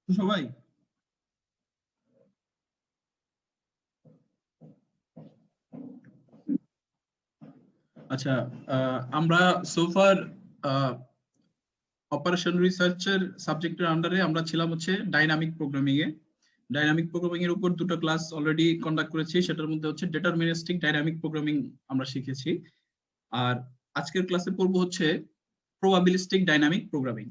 সবাই আচ্ছা, আমরা সোফার অপারেশন রিসার্চের সাবজেক্টের আন্ডারে আমরা ছিলাম হচ্ছে ডাইনামিক প্রোগ্রামিং এ। ডাইনামিক প্রোগ্রামিং এর উপর দুটো ক্লাস অলরেডি কন্ডাক্ট করেছি, সেটার মধ্যে হচ্ছে ডিটারমিনিস্টিক ডাইনামিক প্রোগ্রামিং আমরা শিখেছি। আর আজকের ক্লাসে পড়বো হচ্ছে প্রবাবিলিস্টিক ডাইনামিক প্রোগ্রামিং।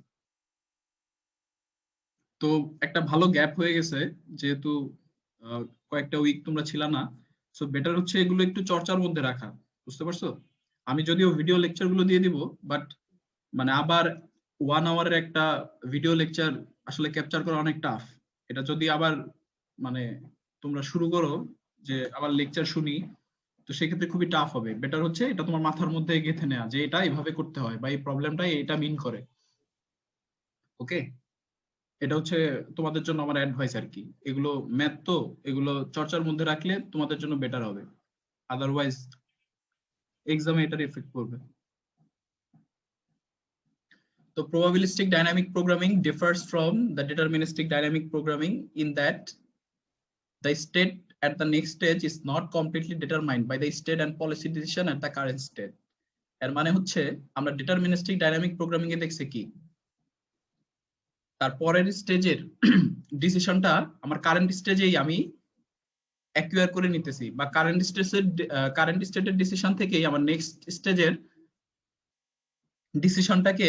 তো একটা ভালো গ্যাপ হয়ে গেছে, যেহেতু কয়েকটা উইক তোমরা ছিল না, সো বেটার হচ্ছে এগুলো একটু চর্চার মধ্যে রাখা। বুঝতে পারছো? আমি যদিও ভিডিও লেকচার গুলো দিয়ে দিব, বাট মানে আবার 1 আওয়ারের একটা ভিডিও লেকচার আসলে ক্যাপচার করা অনেক টাফ। এটা যদি আবার মানে তোমরা শুরু করো যে আবার লেকচার শুনি, তো সেক্ষেত্রে খুবই টাফ হবে। বেটার হচ্ছে এটা তোমার মাথার মধ্যে গেঁথে নেওয়া যে এটা এইভাবে করতে হয় বা এই প্রবলেমটাই এটা মিন করে। ওকে, এটা হচ্ছে তোমাদের জন্য আমার অ্যাডভাইস আর কি। এগুলো ম্যাথ তো, এগুলো চর্চার মধ্যে রাখলে তোমাদের জন্য বেটার হবে, আদারওয়াইজ এক্সামে এটার এফেক্ট পড়বে। তো probabilistic dynamic programming differs from the deterministic dynamic programming in that the state at the next stage is not completely determined by the state and policy decision at the current state. এর মানে হচ্ছে আমরা deterministic dynamic programming এ দেখছি কি তার পরের স্টেজের ডিসিশনটা আমার কারেন্ট স্টেজেই আমি অ্যাকুয়ার করে নিতেছি, বা কারেন্ট স্টেটের ডিসিশন থেকেই আমার নেক্সট স্টেজের ডিসিশনটাকে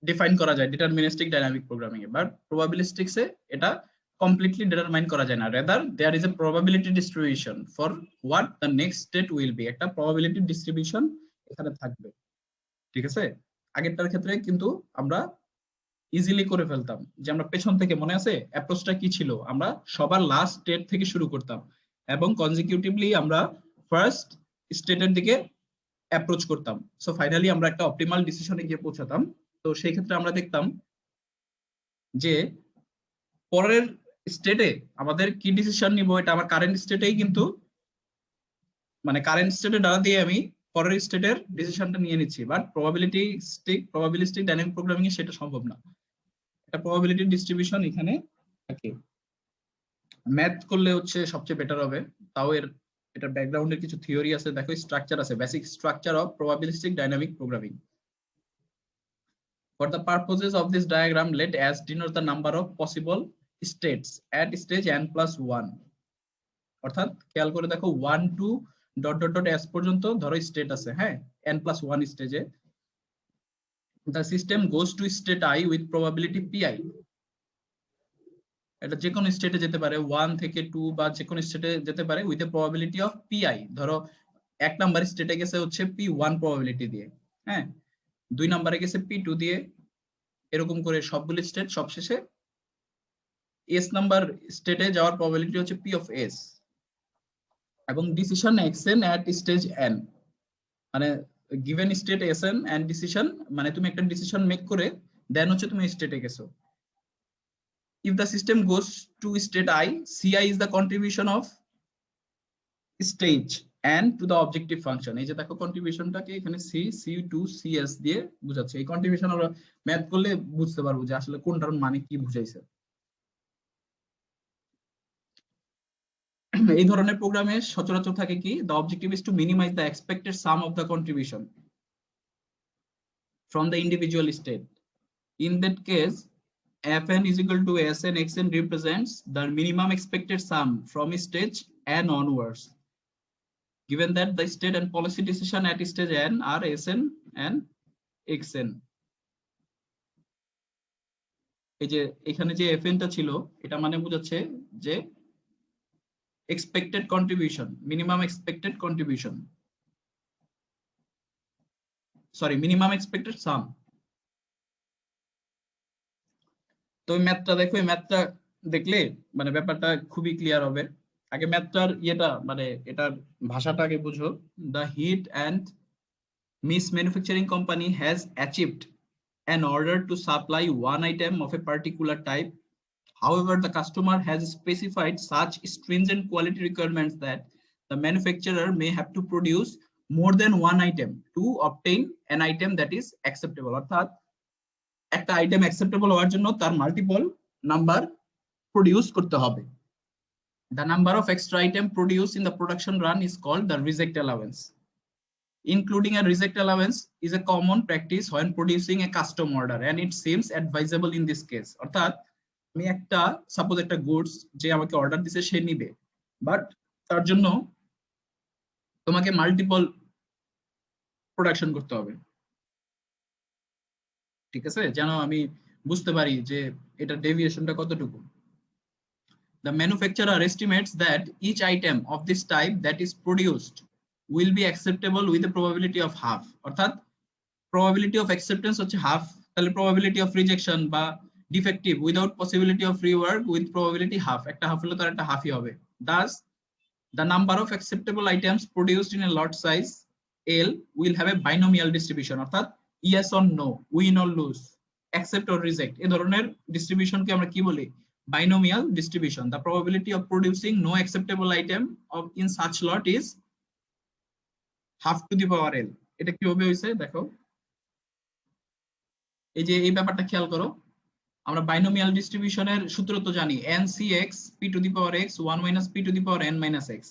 ডিফাইন করা যায় ডিটারমিনিস্টিক ডাইনামিক প্রোগ্রামিং এ। বাট প্রবাবিলিস্টিক্স এ এটা কমপ্লিটলি ডিটারমাইন করা যায় না, rather there is a probability distribution for what the next state will be. একটা প্রবাবিলিটি ডিস্ট্রিবিউশন এখানে থাকবে। ঠিক আছে? আগেরটার ক্ষেত্রে কিন্তু আমরা ইজিলি করে ফেলতাম, যে আমরা পেছন থেকে, মনে আছে অ্যাপ্রোচটা কি ছিল, আমরা সবার লাস্ট স্টেট থেকে শুরু করতাম এবং কনজিকিউটিভলি আমরা ফার্স্ট স্টেটের দিকে অ্যাপ্রোচ করতাম। সো ফাইনালি আমরা একটা অপটিমাল ডিসিশনে গিয়ে পৌঁছাতাম। তো সেই ক্ষেত্রে আমরা দেখতাম যে পরের স্টেটে আমাদের কি ডিসিশন নিব, এটা আমার কারেন্ট স্টেটেই কিন্তু, মানে কারেন্ট স্টেটে ডাটা দিয়ে আমি পরের স্টেটের ডিসিশনটা নিয়ে নিচ্ছি। বাট প্রবাবিলিস্টিক ডাইনামিক প্রোগ্রামিং এ সেটা সম্ভব না। একটা প্রবাবিলিটি ডিস্ট্রিবিউশন এখানে থাকে। ম্যাথ করলে হচ্ছে সবচেয়ে বেটার হবে, তাও এটার ব্যাকগ্রাউন্ডের কিছু থিওরি আছে, দেখো স্ট্রাকচার আছে, basic structure of probabilistic dynamic programming. For the purposes of this diagram, let S denote the number of possible states at stage n plus 1. অর্থাৎ খেয়াল করে দেখো 1 to ... s পর্যন্ত ধরো স্টেট আছে, হ্যাঁ, n plus 1 স্টেজে। The system goes to state I with probability pi. এটা যে কোনো স্টেটে যেতে পারে, 1 থেকে 2 বা যে কোনো স্টেটে যেতে পারে with a probability of pi। ধরো 1 নাম্বার স্টেটে গেছে হচ্ছে p1 প্রবাবিলিটি দিয়ে, হ্যাঁ, 2 নম্বরে গেছে p2 দিয়ে, এরকম করে সবগুলো স্টেট সবশেষে এস নাম্বার স্টেটে যাওয়ার প্রবাবিলিটি হচ্ছে পি অফ এস। এবং decision XN at stage N, মানে given state SN and decision, মানে তুমি একটা ডিসিশন মেক করে দেন হচ্ছে তুমি স্টেটে গেছো। If the system goes to state I, CI is the contribution of stage and to the objective function. এই যে দেখো কন্ট্রিবিউশনটাকে এখানে সি টু সিএস দিয়ে বুঝাচ্ছে। এই কন্ট্রিবিউশন আমরা ম্যাথ করলে বুঝতে পারবো যে আসলে কোনটার মানে কি বুঝাইছে। এই ধরনের প্রোগ্রামে সচরাচর থাকে কি, the objective is to minimize the expected sum of the contribution from the individual state. In that case, fn is equal to sn xn represents the minimum expected sum from stage n onwards, given that the state and policy decision at stage n are sn and xn. এই যে এখানে যে fn টা ছিল, এটা মানে বোঝাচ্ছে যে expected contribution, minimum expected contribution, sorry, minimum expected sum. তো ম্যাথটা দেখো, এই ম্যাথটা দেখলে মানে ব্যাপারটা খুবই ক্লিয়ার হবে। আগে ম্যাথটার ইয়েটা মানে এটার ভাষাটা আগে বুঝো। The hit and miss manufacturing company has achieved an order to supply one item of a particular type. However, the customer has specified such stringent quality requirements that the manufacturer may have to produce more than one item to obtain an item that is acceptable. অর্থাৎ একটা item acceptable হওয়ার জন্য তার multiple number produce করতে হবে। The number of extra item produced in the production run is called the reject allowance. Including a reject allowance is a common practice when producing a custom order and it seems advisable in this case. অর্থাৎ আমি একটা suppose একটা goods যে আমাকে order দিছে সে নিবে, but তার জন্য তোমাকে মাল্টিপল প্রোডাকশন করতে হবে। ঠিক আছে, যেন আমি বুঝতে পারি যে এটা ডেভিয়েশনটা কতটুকু। The manufacturer estimates that each item of this type that is produced will be acceptable with a probability of half. অর্থাৎ probability of acceptance হচ্ছে half, তাহলে probability of rejection বা defective without possibility of rework with probability half, একটা half হলে তার একটা halfই হবে। Thus the number of acceptable items produced in a lot size L will have a binomial distribution, অর্থাৎ yes or no, win or lose, accept or reject, এই ধরনের ডিস্ট্রিবিউশনকে আমরা কি বলি? Binomial distribution. The probability of producing no acceptable item of in such lot is half to the power L. এটা কিভাবে হইছে দেখো, এই যে এই ব্যাপারটা খেয়াল করো, আমরা বাইনোমিয়াল ডিস্ট্রিবিউশনের সূত্র তো জানি NCX p to the power x 1 minus p to the power n minus x।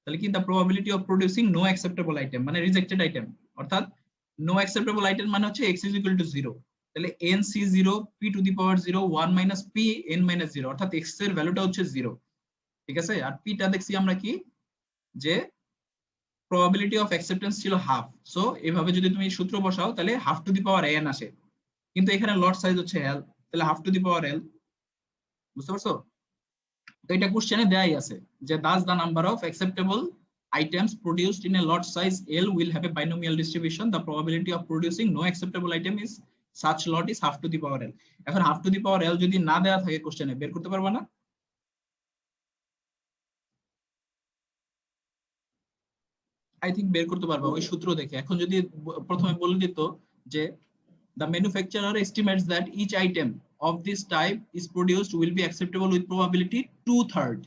তাহলে কি the probability of producing no acceptable item মানে রিজেক্টেড আইটেম, অর্থাৎ no acceptable item মানে হচ্ছে x is equal to 0, তাহলে NC0 p to the power 0 1 minus p n minus 0, অর্থাৎ x এর ভ্যালুটা হচ্ছে 0। ঠিক আছে, আর p টা দেখছি আমরা কি যে probability of acceptance ছিল হাফ, সো এভাবে যদি তুমি সূত্র বসাও তাহলে half to the power n আসে, কিন্তু এখানে লট সাইজ হচ্ছে l, তাহলে half to the power l। বুঝতে পারছো? তো এটা কোশ্চেনে দেয়াই আছে যে thus the number of acceptable items produced in a lot size L will have a binomial distribution. The probability of producing no acceptable item is such lot is half to the power L. এখন half to the power L যদি না দেয়া থাকে কোশ্চেনে, বের করতে পারবা না? আই থিংক বের করতে পারবা ওই সূত্র দেখে। এখন যদি প্রথমে বলে দিত যে the manufacturer estimates that each item of this type is produced will be acceptable with probability 2/3,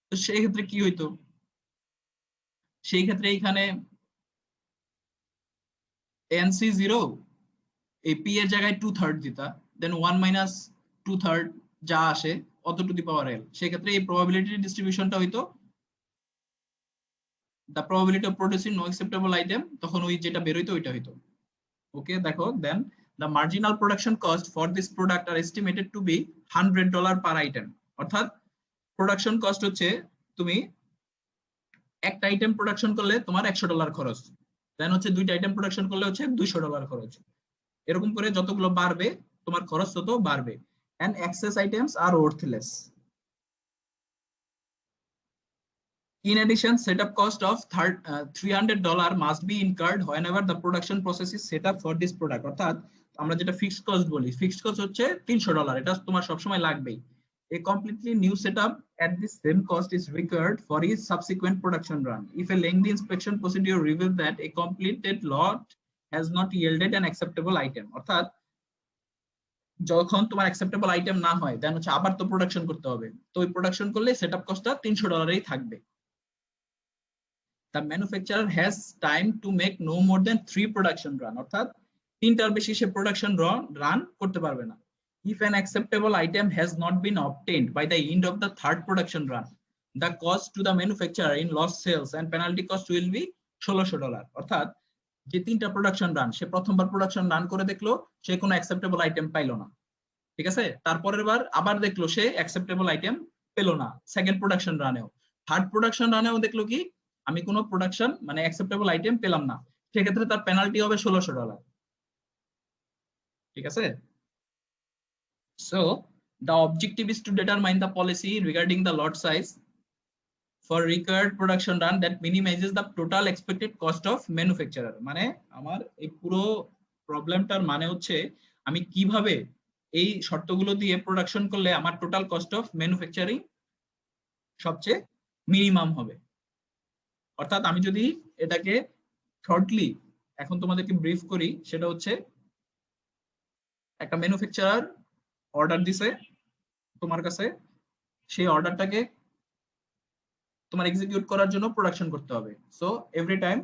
তো সেই ক্ষেত্রে কি হইতো? সেই ক্ষেত্রে এখানে NC0 এই p এর জায়গায় 2/3 দিতা, দেন 1 minus 2/3 যা আসে অত টু দি পাওয়ার l, সেই ক্ষেত্রে এই probability ডিস্ট্রিবিউশনটা হইতো the probability of producing no acceptable item, তখন ওই যেটা বের হইতো ওইটা হইতো। ওকে দেখো, দেন the marginal production cost for this product are estimated to be $100 per item। অর্থাৎ প্রোডাকশন কস্ট হচ্ছে তুমি একটা আইটেম প্রোডাকশন করলে তোমার $100 খরচ, দেন হচ্ছে দুইটা আইটেম প্রোডাকশন করলে হচ্ছে $200 খরচ, এরকম করে যতগুলো বাড়বে তোমার খরচ তত বাড়বে। and excess items are worthless. In addition, setup cost of $300 must be incurred whenever the production process is set up for this product। অর্থাৎ আমরা যেটা ফিক্সড কস্ট বলি, ফিক্সড কস্ট হচ্ছে $300, এটা তোমার সবসময় লাগবেই। A completely new setup at the same cost is required for each subsequent production run. If a lengthy inspection procedure reveals that a completed lot has not yielded an acceptable item, অর্থাৎ যখন তোমার acceptable item না হয় দেন হচ্ছে আবার তো production করতে হবে, তো ওই প্রোডাকশন করলে সেটআপ কস্টটা $300ই থাকবে। The manufacturer has time to make no more than 3 production run, অর্থাৎ তিনটার বেশি সে প্রোডাকশন রান করতে পারবে না। If an acceptable item has not been obtained by the end of the third production run, the cost to the manufacturer in lost sales and penalty cost will be $1600। অর্থাৎ যে তিনটা production run, সে প্রথমবার production run করে দেখলো সে কোনো acceptable item পাইলো না, ঠিক আছে, তারপরের বার আবার দেখলো সে অ্যাকসেপ্টেবল আইটেম পেলো না, সেকেন্ড প্রোডাকশন রানেও, থার্ড প্রোডাকশন রানেও দেখলো কি আমি কোনো প্রোডাকশন মানে অ্যাকসেপ্টেবল আইটেম পেলাম না, সেক্ষেত্রে তার পেনাল্টি হবে $1600। ঠিক আছে, so the objective is to determine the policy regarding the lot size for required production run that minimizes the total expected cost of manufacturer। মানে আমার এই পুরো প্রবলেমটার মানে হচ্ছে আমি কিভাবে এই শর্তগুলো দিয়ে প্রোডাকশন করলে আমার টোটাল কস্ট অফ ম্যানুফ্যাকচারিং সবচেয়ে মিনিমাম হবে। অর্থাৎ আমি যদি এটাকে শর্টলি এখন তোমাদেরকে ব্রিফ করি, সেটা হচ্ছে একটা ম্যানুফ্যাকচারার অর্ডার দিছে তোমার কাছে, সেই অর্ডারটাকে তোমার এক্সিকিউট করার জন্য প্রোডাকশন করতে হবে। সো এভরি টাইম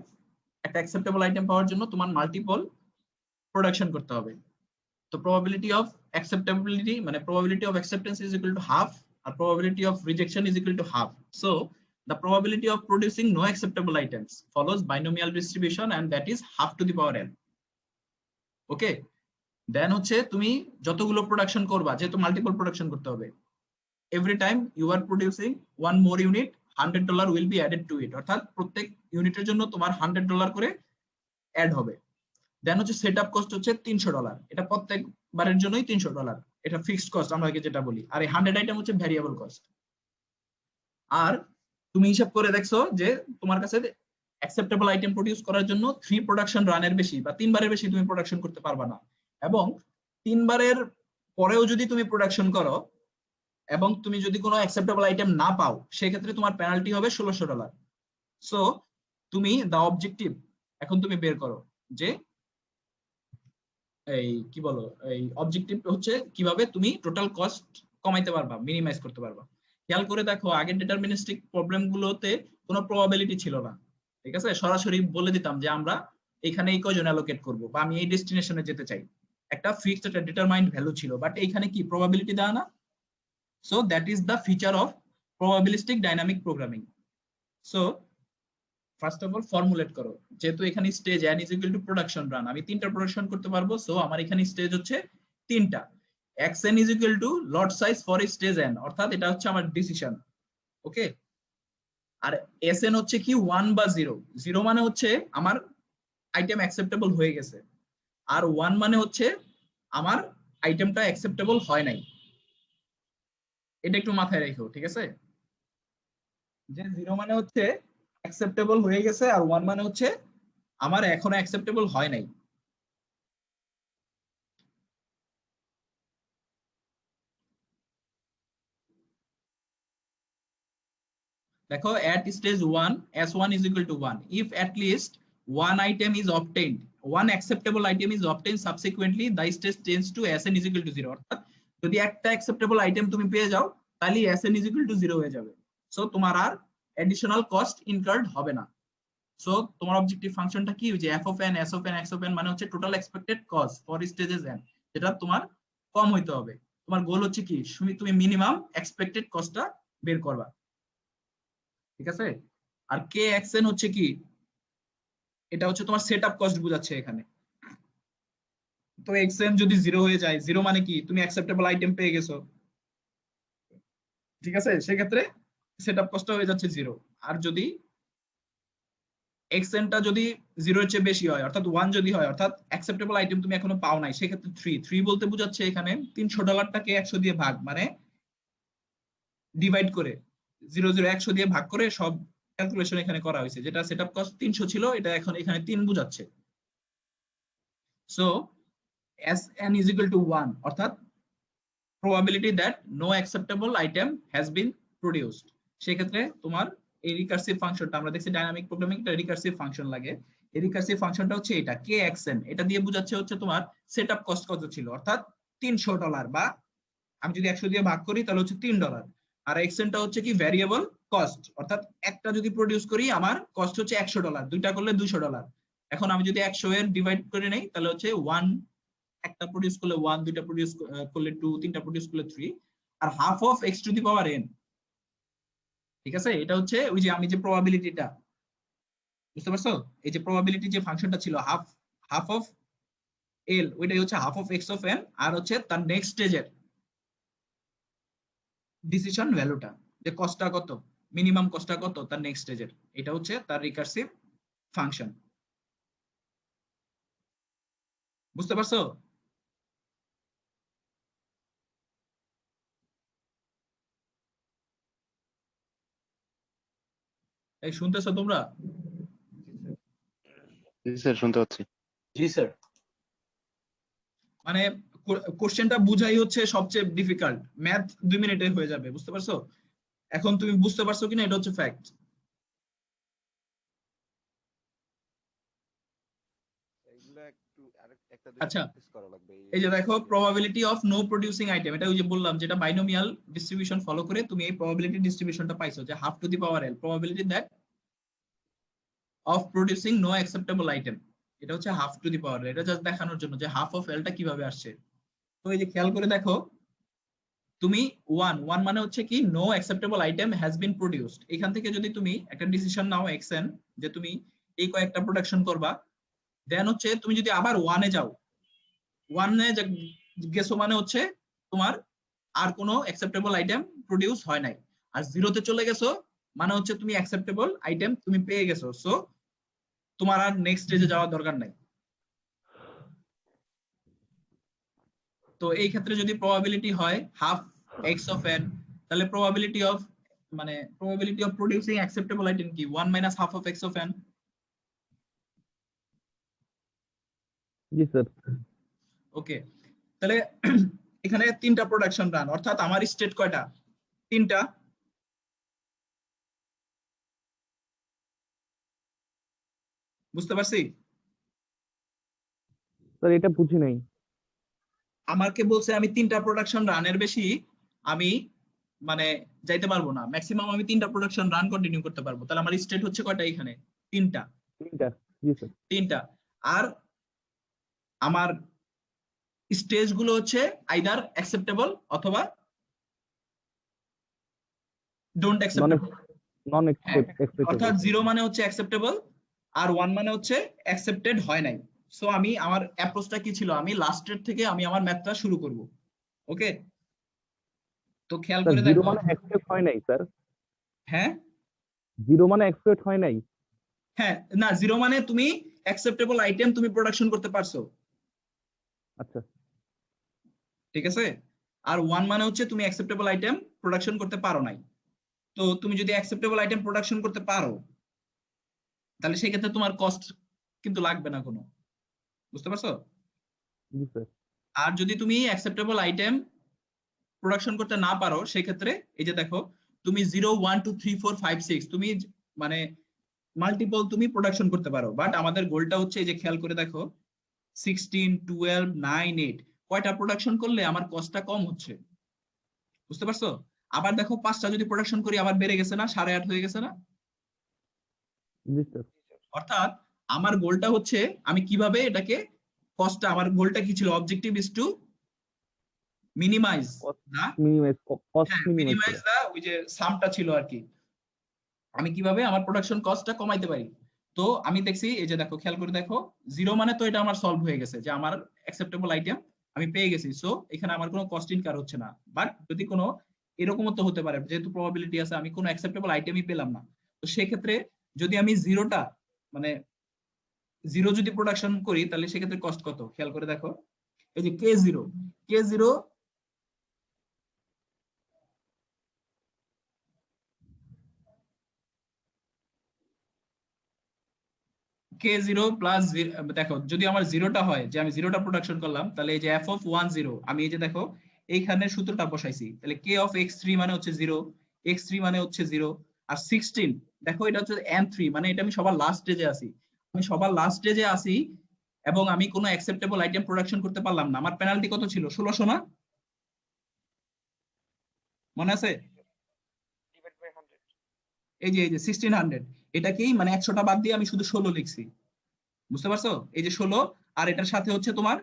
একটা অ্যাকসেপ্টেবল আইটেম পাওয়ার জন্য তোমার মাল্টিপল প্রোডাকশন করতে হবে। তো probability of acceptability মানে probability of acceptance is equal to half R probability of rejection is equal to half. So the probability of producing no acceptable items follows binomial distribution and that is half to the power n. ওকে, দেন হচ্ছে তুমি যতগুলো production করবা, যেহেতু multiple production করতে হবে, every time you are producing one more unit $100 will be added to it, অর্থাৎ প্রত্যেক ইউনিটের জন্য তোমার $100 করে অ্যাড হবে। দেন হচ্ছে সেটআপ কস্ট হচ্ছে $300, এটা প্রত্যেকবারের জন্যই $300, এটা ফিক্সড কস্ট আমরা যেটা বলি। আর এই 100 আইটেম হচ্ছে ভ্যারিয়েবল কস্ট। আর তুমি হিসাব করে দেখছো যে তোমার কাছে অ্যাকসেপ্টেবল আইটেম প্রডিউস করার জন্য 3 প্রোডাকশন রানের বেশি বা 3 বারের বেশি তুমি প্রোডাকশন করতে পারবা না, এবং 3 বারের পরেও যদি তুমি প্রোডাকশন করো এবং তুমি যদি কোনো অ্যাকসেপ্টেবল আইটেম না পাও, সেক্ষেত্রে তোমার পেনাল্টি হবে $1600। সো তুমি দা অবজেক্টিভ এখন তুমি বের করো যে এই কি বলো, এই অবজেক্টিভ হচ্ছে কিভাবে তুমি টোটাল কস্ট কমাইতে পারবা, মিনিমাইজ করতে পারবা। খেয়াল করে দেখো, আগের ডিটারমিনিস্টিক প্রবলেম গুলোতে কোনো প্রবাবিলিটি ছিল না, ঠিক আছে? সরাসরি বলে দিতাম যে আমরা এখানে এই কয়জন অ্যালোকেট করব বা আমি এই ডেস্টিনেশনে যেতে চাই, একটা ফিক্সড একটা ডিটারমাইন্ড ভ্যালু ছিল, বাট এইখানে কি প্রবাবিলিটি দেওয়া না। So that is the feature of probabilistic dynamic programming. So first of all formulate করো, যেহেতু এখানে stage n is equal to production run, আমি 3টা প্রোডাকশন করতে পারবো, সো আমার এখানে স্টেজ হচ্ছে 3টা। xn is equal to lot size for stage n, অর্থাৎ এটা হচ্ছে আমার ডিসিশন। ওকে, আর sn হচ্ছে কি 1 বা 0। 0 মানে হচ্ছে আমার আইটেম অ্যাকসেপ্টেবল হয়ে গেছে, আর 1 মানে হচ্ছে আমার আইটেমটা অ্যাকসেপ্টেবল হয় নাই। এটা একটু মাথায় রেখো, ঠিক আছে? যে 0 মানে হচ্ছে অ্যাকসেপ্টেবল হয়ে গেছে আর 1 মানে হচ্ছে আমার এখনো অ্যাকসেপ্টেবল হয় নাই। দেখো, at stage 1 s1 is equal to 1 if at least one item is obtained, one acceptable item is obtained subsequently the stage changes to sn is equal to 0, অর্থাৎ যদি একটা অ্যাকসেপ্টেবল আইটেম তুমি পেয়ে যাও তাহলে sn is equal to 0 হয়ে যাবে। So তোমার আর অ্যাডিশনাল কস্ট ইনকার্ড হবে না। সো তোমার অবজেক্টিভ ফাংশনটা কি, যে f of n s of n x of n মানে হচ্ছে total expected cost for stages n, যেটা তোমার কম হইতে হবে। তোমার গোল হচ্ছে কি, তুমি মিনিমাম এক্সপেক্টেড কস্টটা বের করবা, ঠিক আছে? আর কে xn হচ্ছে কি, এটা হচ্ছে তোমার সেটআপ কস্ট বোঝাচ্ছে এখানে। তো xn যদি 0 হয়ে যায়, 0 মানে কি তুমি অ্যাকসেপ্টেবল আইটেম পেয়ে গেছো, ঠিক আছে? সেক্ষেত্রে সেটআপ কস্ট হয়ে যাচ্ছে 0। আর যদি xn টা যদি 0 এর চেয়ে বেশি হয়, অর্থাৎ 1 যদি হয়, অর্থাৎ অ্যাকসেপ্টেবল আইটেম তুমি এখনো পাও নাই, সেক্ষেত্রে 3 বলতে বোঝাচ্ছে এখানে $300টাকে 100 দিয়ে ভাগ, মানে ডিভাইড করে 100 দিয়ে ভাগ করে সব ক্যালকুলেশন এখানে করা হয়েছে। যেটা সেটআপ কস্ট 300 ছিল, এটা এখন এখানে 3 বোঝাচ্ছে। So sn is equal to 1, অর্থাৎ probability that no acceptable item has been produced। সেক্ষেত্রে তোমার এই রিকার্সিভ ফাংশনটা, আমরা দেখছি ডাইনামিক প্রোগ্রামিং একটা রিকার্সিভ ফাংশন লাগে, এই রিকার্সিভ ফাংশনটা হচ্ছে এটা kxn, এটা দিয়ে বোঝাচ্ছে হচ্ছে তোমার সেটআপ কস্ট কত ছিল, অর্থাৎ $300, বা আমি যদি 100 দিয়ে ভাগ করি তাহলে হচ্ছে $3। আর xn টা হচ্ছে কি ভ্যারিয়েবল কস্ট, অর্থাৎ একটা যদি প্রডিউস করি আমার কস্ট হচ্ছে $100, দুইটা করলে $200। এখন আমি যদি 100 এর ডিভাইড করে নেই তাহলে হচ্ছে 1, একটা প্রডিউস করলে 1, দুইটা প্রডিউস করলে 2, তিনটা প্রডিউস করলে 3, আর half of x to the power n, ঠিক আছে? এটা হচ্ছে ওই যে আমি যে প্রবাবিলিটিটা, বুঝতে পারছো? এই যে প্রবাবিলিটি যে ফাংশনটা ছিল হাফ অফ l, ওইটাই হচ্ছে half of x of n, আর হচ্ছে তার নেক্সট স্টেজের ডিসিশন ভ্যালুটা, যে কস্টটা কত, মিনিমাম কস্টটা কত তার নেক্সট স্টেজের, এটা হচ্ছে তার রিকার্সিভ ফাংশন। বুঝতে পারছো? এই শুনতেছো তোমরা? জি স্যার, শুনতে পাচ্ছি। জি স্যার। মানে কোশ্চেনটা বুঝাই হচ্ছে সবচেয়ে ডিফিকাল্ট, ম্যাথ 2 মিনিটে হয়ে যাবে, বুঝতে পারছো? এখন তুমি বুঝতে পারছো কিনা এটা হচ্ছে ফ্যাক্ট। আচ্ছা, এই যে দেখো probability of no producing item, এটা ওই যে বললাম যেটা বাইনোমিয়াল ডিস্ট্রিবিউশন ফলো করে তুমি এই প্রবাবিলিটি ডিস্ট্রিবিউশনটা পাইছো, যে half to the power l probability that of producing no acceptable item, এটা হচ্ছে half to the power l। এটা জাস্ট দেখানোর জন্য যে হাফ অফ lটা কিভাবে আসছে। এই যে খেয়াল করে দেখো, তুমি ওয়ান মানে হচ্ছে কি no acceptable item has been produced. এখান থেকে যদি তুমি একটা ডিসিশন নাও এক্সেন যে তুমি এই কয়েকটা প্রোডাকশন করবা, দেন হচ্ছে তুমি যদি আবার ওয়ানে যাও, ওয়ানে গেছো মানে হচ্ছে তোমার আর কোনো অ্যাকসেপ্টেবল আইটেম প্রডিউস হয় নাই। আর জিরোতে চলে গেছো মানে হচ্ছে তুমি অ্যাকসেপ্টেবল আইটেম তুমি পেয়ে গেছো, সো তোমার আর নেক্সট স্টেজে যাওয়ার দরকার নাই। তো এই ক্ষেত্রে যদি প্রবাবিলিটি হয় হাফ এক্স অফ এন, তাহলে probability of producing acceptable item কি 1 minus half of x of n. জি স্যার। ওকে, তাহলে এখানে তিনটা প্রোডাকশন রান, অর্থাৎ আমার স্টেট কয়টা? তিনটা। বুঝতে পারছি? স্যার এটা বুঝি নাই। আমাকে বলছে আমি তিনটা প্রোডাকশন রানের বেশি আমি মানে যাইতে পারবো না, ম্যাক্সিমাম আমি তিনটা প্রোডাকশন রান কন্টিনিউ করতে পারবো। তাহলে আমার স্টেট হচ্ছে কয়টা এখানে? তিনটা। তিনটা। জি স্যার। তিনটা। আর আমার স্টেজ গুলো হচ্ছে আইদার অ্যাকসেপ্টেবল অথবা ডোন্ট নন অ্যাকসেপ্টেবল। নন হ্যাঁ, এক্সপেক্টেবল। অর্থাৎ 0 মানে হচ্ছে অ্যাকসেপ্টেবল আর 1 মানে হচ্ছে অ্যাকসেপ্টেড হয় নাই। সো আমি আমার অ্যাপ্রোচটা কি ছিল, আমি লাস্টের থেকে আমি আমার ম্যাথটা শুরু করব। ওকে, তো খেয়াল স্যার করে জিরো দেখো। মানে অ্যাকসেপ্ট হয় নাই স্যার। হ্যাঁ জিরো মানে অ্যাকসেপ্ট হয় নাই। হ্যাঁ, না 0 মানে তুমি অ্যাকসেপ্টেবল আইটেম তুমি প্রোডাকশন করতে পারছো, আচ্ছা। ঠিক আছে। আর 1 মানে হচ্ছে তুমি অ্যাকসেপ্টেবল আইটেম প্রোডাকশন করতে পারো নাই। তো তুমি যদি অ্যাকসেপ্টেবল আইটেম প্রোডাকশন করতে পারো, তাহলে সেই ক্ষেত্রে তোমার কস্ট কিন্তু লাগবে না কোনো। বুঝতে পারছো? জি স্যার। আর যদি তুমি অ্যাকসেপ্টেবল আইটেম প্রোডাকশন করতে না পারো, সেক্ষেত্রে এই যে দেখো, তুমি 0 1 2 3 4 5 6 তুমি মানে মাল্টিপল তুমি প্রোডাকশন করতে পারো, বাট আমাদের গোলটা হচ্ছে এই যে খেয়াল করে দেখো 16 12 9 8 কয়টা প্রোডাকশন করলে আমার কস্টটা কম হচ্ছে। বুঝতে পারছো? আবার দেখো 5টা যদি প্রোডাকশন করি আবার বেড়ে গেছে না, 8.5 হয়ে গেছে না। জি স্যার। অর্থাৎ আমার গোলটা হচ্ছে আমি কিভাবে এটাকে কস্টটা, আমার গোলটা কি ছিল, objective is to minimize cost দা, মিনিমাইজ, কস্ট হ্যাঁ মিনিমাইজ মিনিমাইজ করা। দা, ওই যে সামটা ছিল আর কি, আমি কিভাবে আমার প্রোডাকশন কস্টটা কমাইতে পারি। তো আমি দেখছি এই যে দেখো খেয়াল করে দেখো, 0 মানে তো এটা আমার সলভ হয়ে গেছে যে আমার অ্যাকসেপ্টেবল আইটেম আমি পেয়ে গেছি, সো এখানে আমার কোনো কস্ট ইনকার হচ্ছে না। বাট যদি কোনো এরকমও তো হতে পারে, যেহেতু প্রবাবিলিটি আছে আমি কোনো অ্যাকসেপ্টেবল আইটেমই পেলাম না, তো সেক্ষেত্রে যদি আমি জিরোটা মানে 0 যদি প্রোডাকশন করি তাহলে সেক্ষেত্রে কস্ট কত খেয়াল করে দেখো। এই যে কে জিরো কে জিরো প্লাস, দেখো যদি আমার জিরোটা হয় যে আমি জিরোটা প্রোডাকশন করলাম, তাহলে এই যে এফ অফ 1 0 আমি এই যে দেখো এইখানে সূত্রটা বসাইছি, তাহলে কে অফ x3 মানে হচ্ছে 0, x3 মানে হচ্ছে 0। আর 16 দেখো এটা হচ্ছে n3, মানে এটা আমি সবার লাস্ট স্টেজে আছি, আমি সবার লাস্ট স্টেজে আছি এবং আমি কোনো অ্যাকসেপ্টেবল আইটেম প্রোডাকশন করতে পারলাম না। আমার পেনাল্টি কত ছিল? 1600 না? মনে আছে? এই যে 1600, এটাকেই মানে 100টা বাদ দিয়ে আমি শুধু 16 লিখছি। বুঝতে পারছো? এই যে 16, আর এটার সাথে হচ্ছে তোমার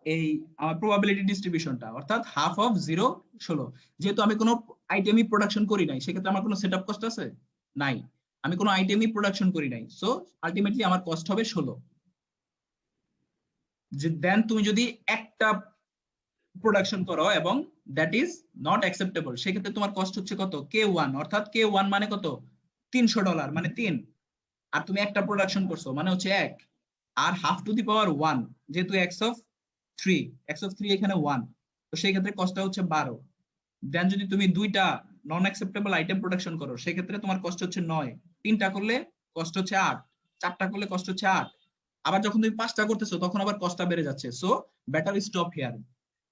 এই আমার প্রবাবিলিটি ডিস্ট্রিবিউশনটা, অর্থাৎ হাফ অফ 0 16। যেহেতু আমি কোনো আইটেমই প্রোডাকশন করি নাই, সেক্ষেত্রে আমার কোনো সেটআপ কস্ট আছে নাই, আমি কোনো আইটেমই প্রোডাকশন করি নাই, সো আলটিমেটলি আমার কস্ট হবে 16। যে দেন তুমি যদি একটা প্রোডাকশন করো এবং দ্যাট ইজ নট অ্যাকসেপ্টেবল, সেক্ষেত্রে তোমার কস্ট হচ্ছে কত? কে 1, অর্থাৎ কে 1 মানে কত? $300 মানে 3। আর তুমি একটা প্রোডাকশন করছো মানে হচ্ছে 1, আর হাফ টু দি পাওয়ার 1, যেহেতু এক্স অফ 3 এখানে 1, তো সেই ক্ষেত্রে কস্টটা হচ্ছে 12। দেন যদি তুমি দুইটা নন অ্যাকসেপ্টেবল আইটেম প্রোডাকশন করো, সেক্ষেত্রে তোমার কস্ট হচ্ছে 9, তিনটা করলে কস্ট হচ্ছে 8, চারটা করলে কস্ট হচ্ছে 8, আবার যখন তুমি 5টা করতেছো তখন আবার কস্টটা বেড়ে যাচ্ছে। সো বেটার স্টপ হিয়ার,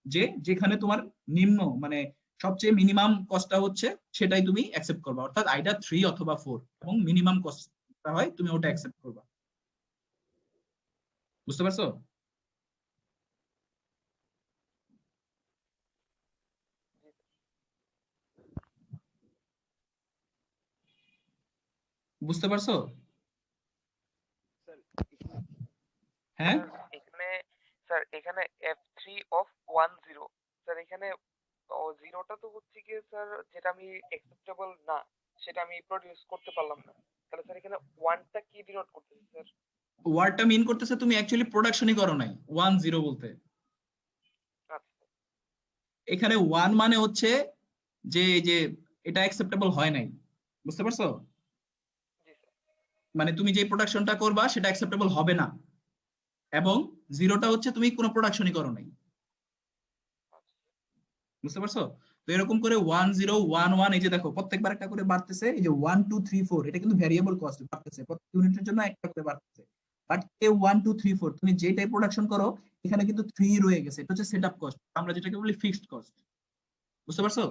যে যেখানে তোমার নিম্ন মানে সবচেয়ে মিনিমাম কস্টটা হচ্ছে সেটাই তুমি অ্যাকসেপ্ট করবা, অর্থাৎ আইদার 3 অথবা 4, এবং মিনিমাম কস্টটা হয় তুমি ওটা অ্যাকসেপ্ট করবা। বুঝতে পারছো? বুঝতে পারছো? স্যার হ্যাঁ এখানে স্যার এখানে F3 3 of 1 0 স্যার এখানে জিরোটা তো হচ্ছে কি স্যার যেটা আমি অ্যাকসেপ্টেবল না সেটা আমি প্রডিউস করতে পারলাম না, তাহলে স্যার এখানে ওয়ানটা কি ডিনোট করতেছে স্যার? ওয়ার্ডটা মিন করতেছে তুমি অ্যাকচুয়ালি প্রোডাকশনই করো নাই 1 0 বলতে। আচ্ছা এখানে 1 মানে হচ্ছে যে এই যে এটা অ্যাকসেপ্টেবল হয় নাই, বুঝতে পারছো? জি স্যার। মানে তুমি যে প্রোডাকশনটা করবা সেটা অ্যাকসেপ্টেবল হবে না, এবং জিরোটা হচ্ছে তুমি কোনো প্রোডাকশনই করো নাই, বুঝতে পারছো? তো এরকম করে 1 0 1 1 এই যে দেখো প্রত্যেকবার একটা করে বাড়তেছে, এই যে 1 2 3 4 এটা কিন্তু ভ্যারিয়েবল কস্ট বাড়তেছে, প্রত্যেক ইউনিটের জন্য একটা করে বাড়তেছে। বাট এই 1 2 3 4 তুমি যেটাই প্রোডাকশন করো এখানে কিন্তু 3 রয়ে গেছে, এটা হচ্ছে সেটআপ কস্ট, আমরা যেটাকে বলি ফিক্সড কস্ট, বুঝতে পারছো?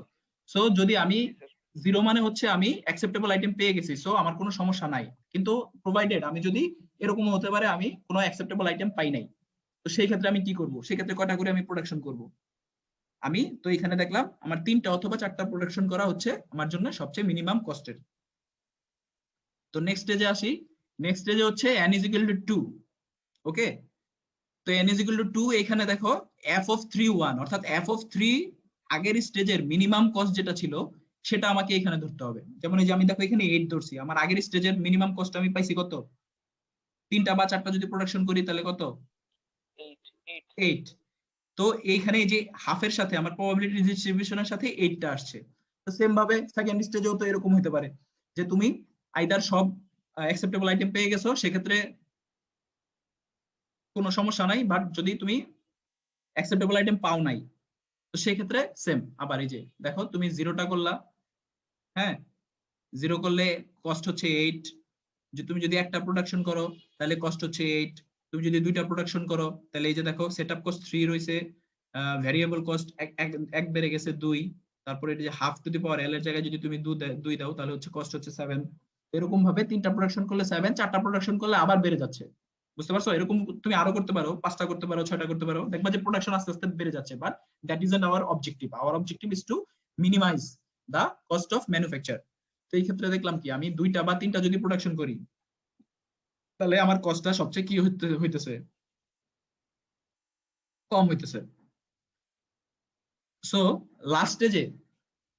সো যদি আমি জি স্যার। জিরো মানে হচ্ছে আমি অ্যাকসেপ্টেবল আইটেম পেয়ে গেছি, সো আমার কোনো সমস্যা নাই, কিন্তু প্রোভাইডেড আমি যদি এরকম হতে পারে আমি কোনো অ্যাকসেপ্টেবল আইটেম পাই নাই, তো সেই ক্ষেত্রে আমি কি করব? সেই ক্ষেত্রে কয়টা করে আমি প্রোডাকশন করব? আমি তো এখানে দেখলাম আমার 3টা অথবা 4টা প্রোডাকশন করা হচ্ছে আমার জন্য সবচেয়ে মিনিমাম কস্টের। তো নেক্সট স্টেজে আসি। নেক্সট স্টেজে হচ্ছে n is equal to 2। ওকে, তো n is equal to 2 এখানে দেখো f of 3 1, অর্থাৎ f of 3 আগের স্টেজের মিনিমাম কস্ট যেটা ছিল সেটা আমাকে এখানে ধরতে হবে। যেমন এই যে আমি দেখো এখানে 8 ধরছি, আমার আগের স্টেজের মিনিমাম কস্ট আমি পাইছি কত? 3টা বা 4টা যদি প্রোডাকশন করি তাহলে কত? 8 8। তো এইখানে এই যে হাফের সাথে আমার প্রবাবিলিটি ডিস্ট্রিবিউশনের সাথে 8টা আসছে। তো সেম ভাবে সেকেন্ড স্টেজেও তো এরকম হতে পারে যে তুমি আইদার সব অ্যাকসেপ্টেবল আইটেম পেয়ে গেছো, সেক্ষেত্রে কোনো সমস্যা নাই, বাট যদি তুমি অ্যাকসেপ্টেবল আইটেম পাও নাই তো সেই ক্ষেত্রে সেম আবার এই যে দেখো তুমি জিরোটা করলা, হ্যাঁ, জিরো করলে কস্ট হচ্ছে 8, যে তুমি যদি একটা প্রোডাকশন করো তাহলে কস্ট হচ্ছে 8, তুমি যদি দুইটা প্রোডাকশন করো তাহলে এই যে দেখো সেটআপ কস্ট 3 রইছে, ভ্যারিয়েবল কস্ট এক বেড়ে গেছে 2, তারপরে এই যে হাফ টু দি পাওয়ার এল এর জায়গায় যদি তুমি 2 দাও তাহলে হচ্ছে কস্ট হচ্ছে 7। এরকম ভাবে 3টা প্রোডাকশন করলে 7, 4টা প্রোডাকশন করলে আবার বেড়ে যাচ্ছে, বুঝতে পারছো? এরকম তুমি আরো করতে পারো, 5টা করতে পারো, 6টা করতে পারো, দেখবা যে প্রোডাকশন আস্তে আস্তে বেড়ে যাচ্ছে। But that is our objective, our objective is to minimize the cost of manufacture. তো এই ক্ষেত্রে দেখলাম কি আমি 2টা বা 3টা যদি প্রোডাকশন করি তাহলে আমার কস্টটা সবচেয়ে কি হইতেছে? কম হইতেছে। সো লাস্ট স্টেজে,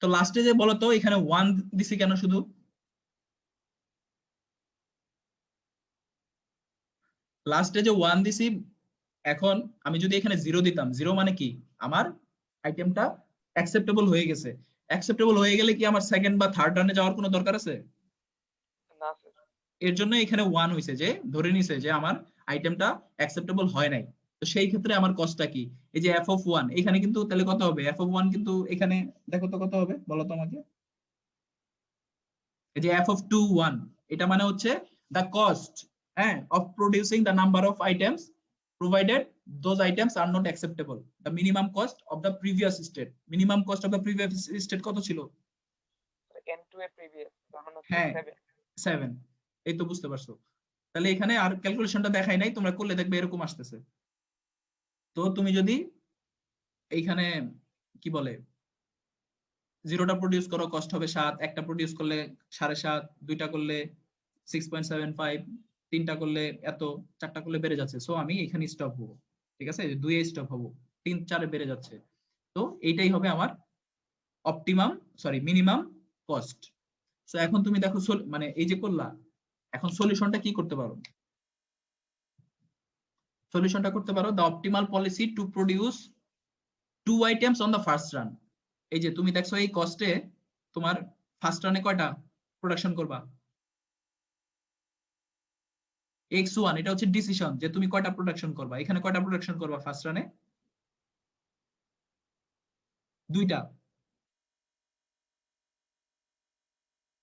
তো লাস্ট স্টেজে বলো তো এখানে 1 দিছি কেন শুধু? লাস্ট স্টেজে 1 দিছি, এখন আমি যদি এখানে 0 দিতাম, 0 মানে কি আমার আইটেমটা অ্যাকসেপ্টেবল হয়ে গেছে। অ্যাকসেপ্টেবল হয়ে গেলে কি আমার সেকেন্ড বা থার্ড রানে যাওয়ার কোনো দরকার আছে? না স্যার। এর জন্য এখানে 1 হইছে, যে ধরে নিছে যে আমার আইটেমটা অ্যাকসেপ্টেবল হয় নাই। তো সেই ক্ষেত্রে আমার কস্টটা কি? এই যে f of 1 এখানে কিন্তু তাহলে কত হবে? f of 1 কিন্তু এখানে দেখো তো কত হবে বলো তো আমাকে। এই যে f of 2 1 এটা মানে হচ্ছে the cost, হ্যাঁ, of producing the number of items provided those items are not acceptable, the minimum cost of the previous state। minimum cost of the previous state কত ছিল? n2 এর প্রিভিয়াস তার মানে হচ্ছে হ্যাঁ 7। 7। এই তো বুঝতে পারছো? তাহলে এখানে আর ক্যালকুলেশনটা দেখাই নাই, তোমরা করলে দেখবে এরকম আসতেছে। তো তুমি যদি এইখানে কি বলে 0টা প্রডিউস করো কস্ট হবে 7, একটা প্রডিউস করলে 7.5, দুইটা করলে 6.75, 3টা করলে এত, 4টা করলে বেড়ে যাচ্ছে। সো আমি এখানে স্টপ হবো, ঠিক আছে? 2 এ স্টপ হবো, 3 4 এ বেড়ে যাচ্ছে। তো এইটাই হবে আমার optimum, sorry minimum cost. So এখন তুমি দেখো মানে এই যে করলা, এখন সলিউশনটা কি করতে পারো? সলিউশনটা করতে পারো the optimal policy to produce 2 items on the first run। এই যে তুমি দেখছো এই কস্টে তোমার ফার্স্ট রানে কয়টা প্রোডাকশন করবা? x1 এটা হচ্ছে ডিসিশন যে তুমি কয়টা প্রোডাকশন করবা। এখানে কয়টা প্রোডাকশন করবা ফার্স্ট রানে? 2টা।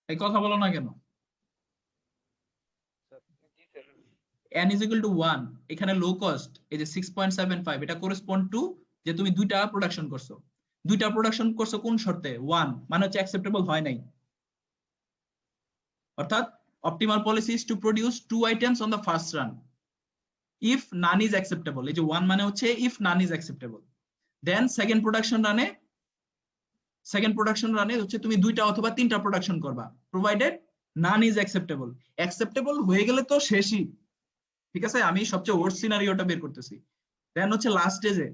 এই কথা বলো না কেন? জি sir. n is equal to 1 এখানে লো কস্ট এই যে 6.75 এটা করেসপন্ড টু যে তুমি 2টা প্রোডাকশন করছো। 2টা প্রোডাকশন করছো কোন শর্তে? 1 মানে হচ্ছে অ্যাকসেপ্টেবল হয় নাই, অর্থাৎ optimal policy is to produce 2 items on the first run if none is acceptable। এই যে 1 মানে হচ্ছে if none is acceptable, then second production রানে হচ্ছে তুমি 2টা অথবা 3টা প্রোডাকশন করবা provided none is acceptable। acceptable হয়ে গেলে তো শেষই, ঠিক আছে? আমি সবচেয়ে ওয়ার্স্ট সিনারিওটা বের করতেছি। দেন হচ্ছে লাস্ট স্টেজে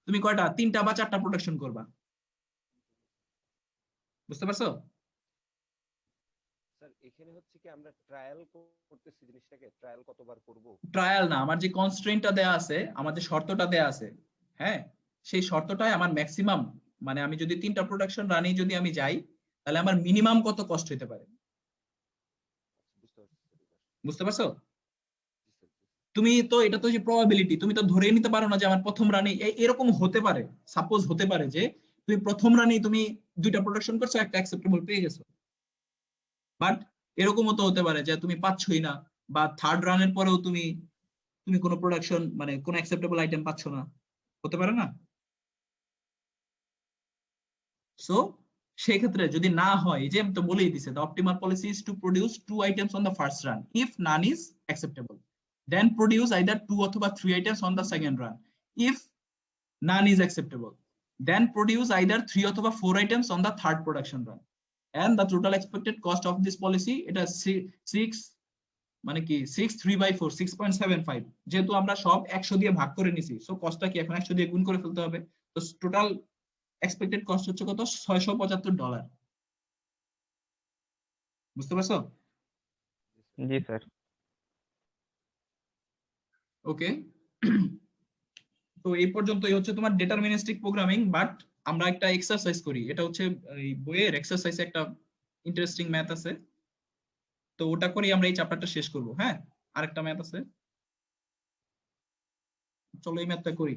তুমি কয়টা 3টা বা 4টা প্রোডাকশন করবা, বুঝতে পারছো? স্যার এখানে হচ্ছে কি আমরা ট্রায়াল করতেছি জিনিসটাকে, ট্রায়াল কতবার করব? ট্রায়াল না, আমার যে কনস্ট্রেইনটা দেয়া আছে, আমার যে শর্তটা দেয়া আছে, হ্যাঁ, সেই শর্তটাই আমার ম্যাক্সিমাম, মানে আমি যদি 3টা প্রোডাকশন রানি যদি আমি যাই, তাহলে আমার মিনিমাম কত কষ্ট হতে পারে, বুঝতে পারছি স্যার এবার। বুঝতে পারছো? জি স্যার, জি স্যার। তুমি তো এটা তো যে প্রবাবিলিটি, তুমি তো ধরে নিতে পারো না যে আমার প্রথম রানে এরকম হতে পারে, সাপোজ হতে পারে যে তুমি প্রথম রানে তুমি 2টা প্রোডাকশন করছো, একটা অ্যাকসেপ্টেবল পেয়ে গেছো, বাট এরকমও তো হতে পারে যে তুমি পাচ্ছই না, বা থার্ড রানের পরেও তুমি তুমি কোনো প্রোডাকশন মানে কোনো অ্যাকসেপ্টেবল আইটেম পাচ্ছ না, হতে পারে না? সো সেই ক্ষেত্রে যদি না হয়, এই যে আমি তো বলেই দিছে, the optimal policy is to produce 2 items on the first run if none is acceptable, then produce either 2 অথবা 3 items on the second run if none is acceptable, then produce either 3 অথবা 4 items on the third production run, and the total expected cost of this policy এটা 6 মানে কি 6/3/4 6.75, যেহেতু আমরা সব 100 দিয়ে ভাগ করে নিছি, সো কস্টটা কি এখন 100 দিয়ে গুণ করে ফেলতে হবে, তো টোটাল এক্সপেক্টেড কস্ট হচ্ছে কত, $675, বুঝতে পারছো? জি স্যার। ওকে, তো এই পর্যন্তই হচ্ছে তোমার ডিটারমিনিস্টিক প্রোগ্রামিং, বাট আমরা একটা এক্সারসাইজ করি, এটা হচ্ছে এই বইয়ের এক্সারসাইজে একটা ইন্টারেস্টিং ম্যাথ আছে, তো ওটা করি আমরা এই চ্যাপ্টারটা শেষ করব। হ্যাঁ, আরেকটা ম্যাথ আছে, চলো এই ম্যাথটা করি,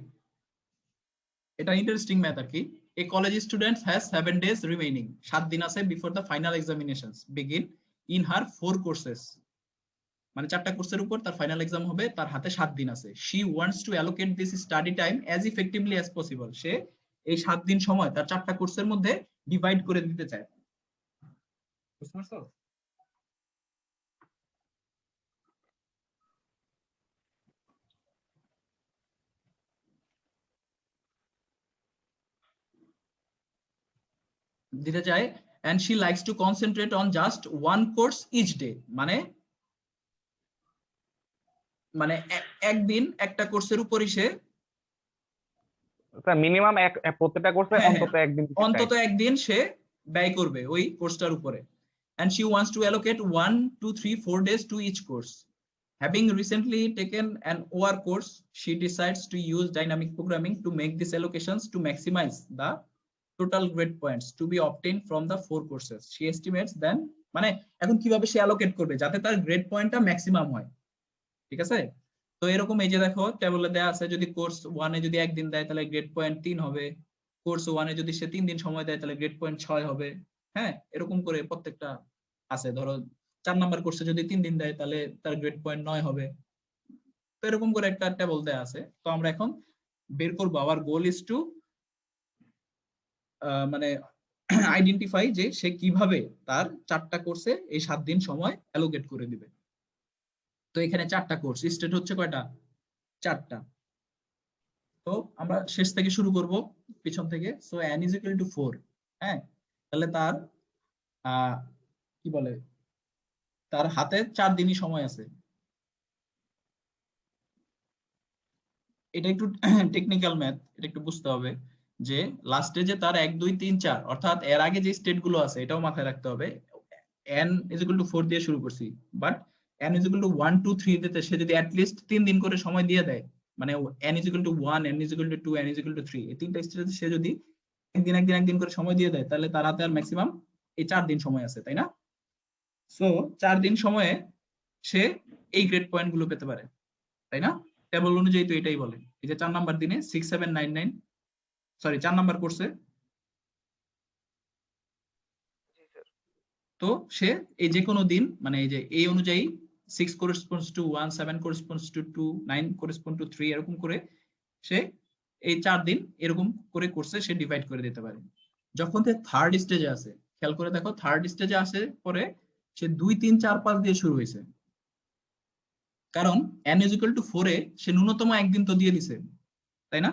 এটা ইন্টারেস্টিং ম্যাথ আর কি। A college student has 7 days remaining, 7 দিন আছে before the final examinations begin in her 4 courses, মানে 4টা কোর্সের উপর তার ফাইনাল এক্সাম হবে, তার হাতে 7 দিন আছে। she wants to allocate this study time as effectively as possible, সে এই 7 দিন সময় তার 4টা কোর্সের মধ্যে ডিভাইড করে দিতে চায়, বুঝতে পারছো? দিতে চায়, and she likes to concentrate on just one course each day, মানে মানে একদিন একটা কোর্সের উপরই সে, স্যার মিনিমাম প্রত্যেকটা কোর্সে হ্যাঁ, অন্তত একদিন দিতে চাই। অন্তত একদিন সে ব্যয় করবে ওই কোর্সটার উপরে, and she wants to allocate 1 2 3 4 days to each course. Having recently taken an OR course, she decides to use dynamic programming to make these allocations to maximize the total grade points to be obtained from the 4 courses. She estimates then, মানে এখন কিভাবে সে allocate করবে যাতে তার grade পয়েন্টটা maximum হয়, ঠিক আছে? তো এরকম এই যে দেখো টেবলে দেয়া আছে, যদি কোর্স 1 এ যদি একদিন দেয় তাহলে গ্রেড পয়েন্ট 3 হবে, কোর্স 1 এ যদি সে 3 দিন সময় দেয় তাহলে গ্রেড পয়েন্ট 6 হবে। হ্যাঁ, এরকম করে প্রত্যেকটা আছে, ধরো 4 নাম্বার কোর্সে যদি 3 দিন দেয় তাহলে তার গ্রেড পয়েন্ট 9 হবে, তো এরকম করে একটা টেবল দেয়া আছে। তো আমরা এখন বের করব, আওয়ার গোল ইজ টু মানে আইডেন্টিফাই যে সে কিভাবে তার 4টা কোর্সে এই 7 দিন সময় অ্যালোকেট করে দিবে। তো এখানে 4টা কোর্স, স্টেট হচ্ছে কয়টা, 4টা। তো আমরা শেষ থেকে শুরু করব, পিছন থেকে। So n is equal to 4, হ্যাঁ, তাহলে তার কি বলে, তার হাতে 4 দিনই সময় আছে। এটা একটু টেকনিক্যাল ম্যাথ, এটা একটু বুঝতে হবে যে লাস্টে যে তার 1 2 3 4, অর্থাৎ এর আগে যে স্টেট গুলো আছে এটাও মাথায় রাখতে হবে। n is equal to 4 দিয়ে শুরু করছি, but n is equal to 1 2 3 দিতে সে যদি at least 3 দিন করে সময় দিয়ে দেয়, মানে n is equal to 1 n is equal to 2 n is equal to 3, এই তিনটা স্টেজে সে যদি একদিন করে সময় দিয়ে দেয়, তাহলে তার হাতে আর ম্যাক্সিমাম এই 4 দিন সময় আছে, তাই না? সো 4 দিন সময়ে সে এই গ্রেড পয়েন্ট গুলো পেতে পারে, তাই না? টেবল অনুযায়ী তো এটাই বলে। এই যে 4 নাম্বার দিনে 6799, সরি 4 নাম্বার কোর্সে, জি স্যার। তো সে এই যে কোনো দিন, মানে এই যে এই অনুযায়ী 6 corresponds to 1 7 corresponds to 2 9 corresponds to 3, এরকম করে সে এই 4 দিন এরকম করে কোর্সে সে ডিভাইড করে দিতে পারে। যখন সে থার্ড স্টেজে আছে, খেয়াল করে দেখো, থার্ড স্টেজে আসে পরে সে 2 3 4 5 দিয়ে শুরু হয়েছে, কারণ n is equal to 4 এ সে ন্যূনতম একদিন তো দিয়ে দিছে, তাই না?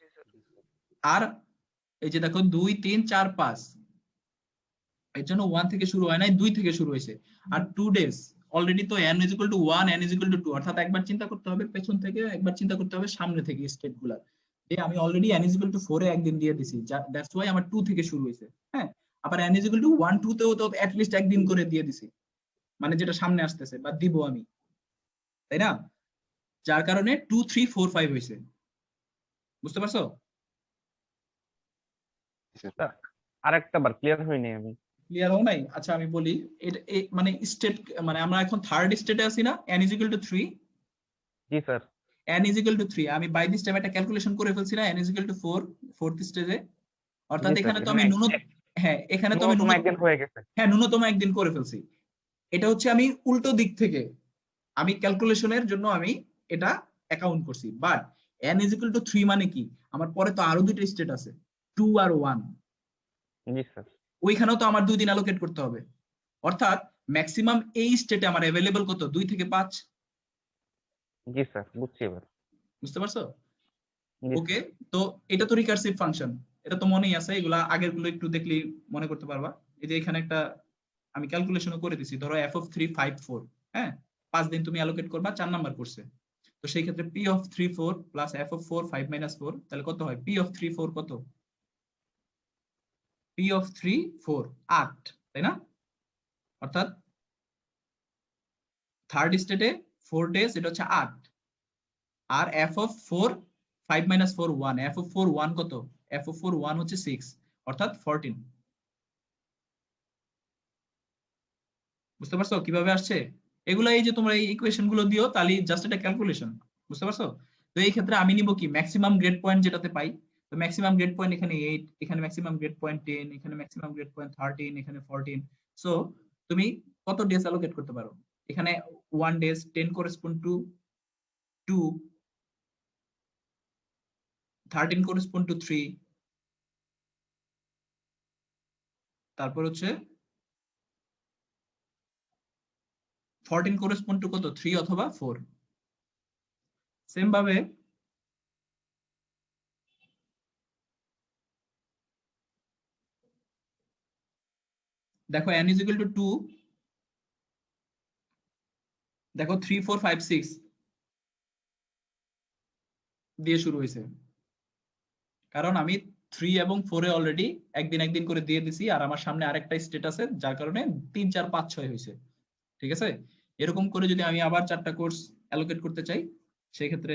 জি স্যার। আর এই যে দেখো 2 3 4 5, এর জন্য 1 থেকে শুরু হয় নাই, 2 থেকে শুরু হয়েছে। আর 2 ডেজ অলরেডি তো n is equal to 1 n is equal to 2, অর্থাৎ একবার চিন্তা করতে হবে পেছন থেকে, একবার চিন্তা করতে হবে সামনে থেকে স্টেট গুলা। যে আমি already n is equal to 4 এ একদিন দিয়ে দিছি, দ্যাটস ওয়াই আমার 2 থেকে শুরু হয়েছে। হ্যাঁ, আবার n is equal to 1 2 তেও তো অ্যাট লিস্ট একদিন করে দিয়ে দিছি, মানে যেটা সামনে আসতেছে বা দিব আমি, তাই না? যার কারণে 2 3 4 5 হয়েছে। বুঝতে পারছো? আরেকটা বার ক্লিয়ার হয়নি আমি। ক্লিয়ার হও নাই? আচ্ছা আমি বলি, এটা মানে স্টেট, মানে আমরা এখন থার্ড স্টেটে আছি না, n is equal to 3। G sir. n is equal to 3, আমি বাই দিস টাইম একটা ক্যালকুলেশন করে ফেলছি না, n is equal to 4 fourth স্টেজে। অর্থাৎ জি স্যার, এখানে তো আমি হ্যাঁ এখানে তো আমি ন্যূনতম একদিন হয়ে গেছে। হ্যাঁ ন্যূনতম একদিন করে ফেলছি। এটা হচ্ছে আমি উল্টো দিক থেকে আমি ক্যালকুলেশনের জন্য আমি এটা অ্যাকাউন্ট করছি। But n is equal to 3 মানে কি, আমার পরে তো আরো দুইটা স্টেট আছে, 2 আর 1। জি স্যার। ওইখানেও তো আমার 2 দিন অ্যালোকেট করতে হবে। অর্থাৎ ম্যাক্সিমাম এই স্টেটে আমার अवेलेबल কত, 2 থেকে 5। জি স্যার, বুঝছি এবার। বুঝতে পারছো? জি ওকে, তো এটা তো রিকার্সিভ ফাংশন, এটা তো মনেই আছে, এগুলা আগের গুলো একটু দেখলে মনে করতে পারবা। এই যে এখানে একটা আমি ক্যালকুলেশনও করে দিছি, ধরো f of 3 5 4, হ্যাঁ 5 দিন তুমি অ্যালোকেট করবা 4 নাম্বার কোর্সে। তো সেই ক্ষেত্রে p of 3 4 plus f of 4 5 minus 4, তাহলে কত হয়? p of 3 4 কত? p of 3 4 8, তাই না? অর্থাৎ থার্ড স্টেটে 4 ডেজ, এটা হচ্ছে 8। আর f of 4 5 minus 4 1, f of 4 1 কত? f of 4 1 হচ্ছে 6, অর্থাৎ 14। বুঝতে পারছো কিভাবে আসছে এগুলো? এই যে তোমরা এই ইকুয়েশন গুলো দিও, তাহলে জাস্ট এটা ক্যালকুলেশন। বুঝতে পারছো? তো এই ক্ষেত্রে আমি নিব কি, ম্যাক্সিমাম গ্রেড পয়েন্ট যেটাতে পাই। তো ম্যাক্সিমাম গ্রেড পয়েন্ট এখানে 8, এখানে ম্যাক্সিমাম গ্রেড পয়েন্ট 10, এখানে ম্যাক্সিমাম গ্রেড পয়েন্ট 13, এখানে 14। সো তুমি কত ডেজ অ্যালোকেট করতে পারো? এখানে 1 days 10 correspond to 2, 13 correspond to 3, তারপর হচ্ছে 14 করেসপন্ড টু কত, 3 অথবা 4। সেম ভাবে দেখো n is equal to 2, দেখো 3 4 5 6 দিয়ে শুরু হয়েছে, কারণ আমি 3 এবং 4 এ অলরেডি একদিন একদিন করে দিয়ে দিছি, আর আমার সামনে আরেকটা স্টেট আছে, যার কারণে 3 4 5 6 হয়েছে। ঠিক আছে? এরকম করে যদি আমি আবার 4টা কোর্স অ্যালোকেট করতে চাই, সেই ক্ষেত্রে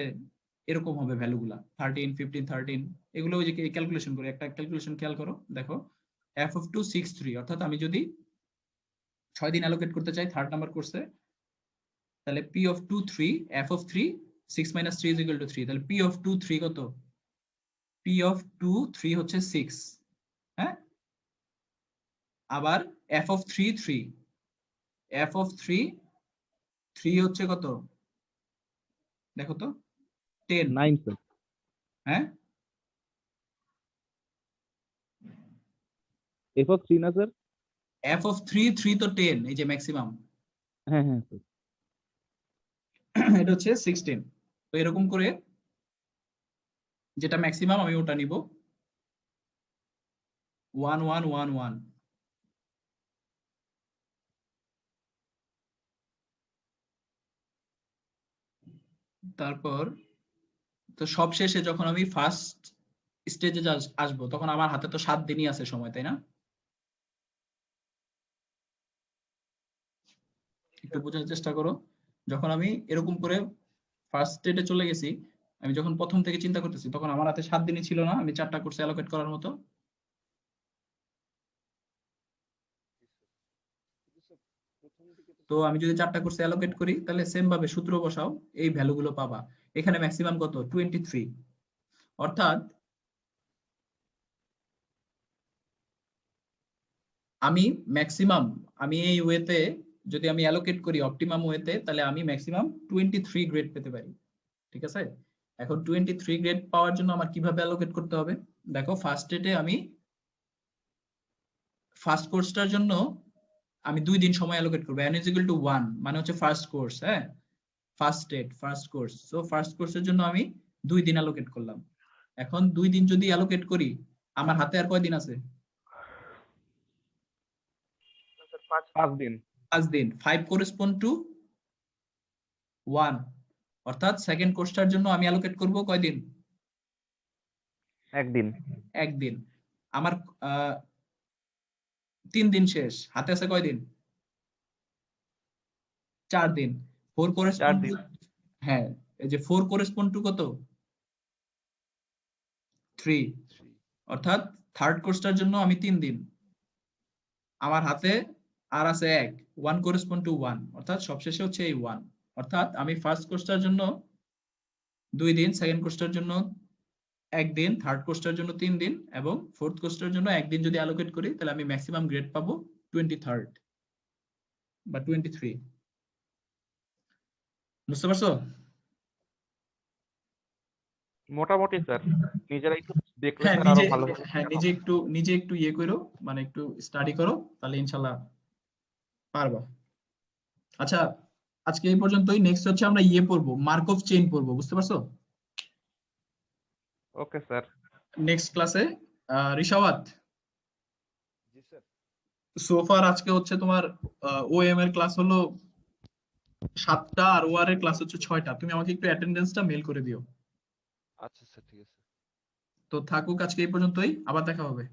এরকম হবে ভ্যালুগুলা 13 15 13। এগুলো ওই যে ক্যালকুলেশন করে, একটা ক্যালকুলেশন খেয়াল করো, দেখো f of 2 6 3, অর্থাৎ আমি যদি 6 দিন অ্যালোকেট করতে চাই থার্ড নাম্বার কোর্সে, তাহলে p of 2 3, f of 3 6 minus 3 is equal to 3, তাহলে p of 2 3 কত? p of 2 3 হচ্ছে 6। হ্যাঁ, আবার f of 3 3, f of 3 3 হচ্ছে কত? দেখো তো 10। 9 স্যার। হ্যাঁ, f of 3 না স্যার? f of 3 3 তো 10, এই যে ম্যাক্সিমাম, হ্যাঁ হ্যাঁ স্যার। এটা হচ্ছে 16। তো এরকম করে যেটা ম্যাক্সিমাম আমি ওটা নিব 1 1 1 1। তারপর তো সব শেষে যখন আমি ফার্স্ট স্টেজে আসবো, তখন আমার হাতে তো 7 দিনই আছে সময়, তাই না? একটু বোঝার চেষ্টা করো। যখন আমি এরকম করে ফার্স্ট স্টেজে চলে গেছি, আমি যখন প্রথম থেকে চিন্তা করতেছি, তখন আমার হাতে 7 দিনই ছিল না আমি 4টা কোর্স অ্যালোকেট করার মতো। তো আমি যদি 4টা কোর্স অ্যালোকেট করি, তাহলে সেম ভাবে সূত্র বসাও, এই ভ্যালুগুলো পাবা। এখানে ম্যাক্সিমাম কত? 23। অর্থাৎ আমি ম্যাক্সিমাম, আমি এই ওয়েতে যদি আমি অ্যালোকেট করি অপটিমাম ওয়েতে, তাহলে আমি ম্যাক্সিমাম 23 গ্রেড পেতে পারি। ঠিক আছে? এখন 23 গ্রেড পাওয়ার জন্য আমার কিভাবে অ্যালোকেট করতে হবে? দেখো ফার্স্ট স্টেটে আমি ফার্স্ট কোর্সটার জন্য আমি 2 দিন সময় অ্যালোকেট করব, n is equal to 1 মানে হচ্ছে ফার্স্ট কোর্স। হ্যাঁ, first state first course, so first কোর্সের জন্য আমি 2 দিন অ্যালোকেট করলাম। এখন 2 দিন যদি অ্যালোকেট করি, আমার হাতে আর কয় দিন আছে? স্যার 5 5 দিন। 5 দিন 5 করেসপন্ড টু 1 অর্থাৎ সেকেন্ড কোর্সটার জন্য আমি অ্যালোকেট করব কয়দিন? একদিন। একদিন। আমার 3 দিন শেষ, হাতে আছে কয়দিন? 4 দিন। 4 করেসপন্ড দিন। টু, হ্যাঁ এই যে 4 করেসপন্ড টু কত? 3 অর্থাৎ থার্ড কোর্সটার জন্য আমি 3 দিন, আমার হাতে আর আছে 1 করেসপন্ড টু 1 অর্থাৎ সবশেষে হচ্ছে এই 1 অর্থাৎ আমি ফার্স্ট কোর্সটার জন্য 2 দিন, সেকেন্ড কোর্সটার জন্য 1 দিন, থার্ড কোর্সটার জন্য 3 দিন এবং ফোর্থ কোর্সটার জন্য 1 দিন যদি অ্যালোকেট করি তাহলে আমি ম্যাক্সিমাম গ্রেড পাবো 23rd বা 23। বুঝতে পারছো? মোটামুটি স্যার, নিজেরা একটু দেখলে হ্যাঁ স্যার আরো নিজে, ভালো হ্যাঁ নিজে একটু ইয়ে করো, মানে একটু স্টাডি করো, তাহলে ইনশাল্লাহ পারবা। আচ্ছা আজকে এই পর্যন্তই। নেক্সট হচ্ছে আমরা ইয়ে পড়বো, মার্কভ চেইন পড়বো। বুঝতে পারছো? Okay sir. নেক্সট ক্লাসে রিশাওয়াত, জি স্যার। সোফার আজকে হচ্ছে তোমার ওএম এর ক্লাস হলো 7টা আর ওআর এর ক্লাস হচ্ছে 6টা। তুমি আমাকে একটু অ্যাটেন্ডেন্সটা মেল করে দিও। আচ্ছা স্যার, ঠিক আছে। তো থাকুক আজকে এই পর্যন্তই, আবার দেখা হবে।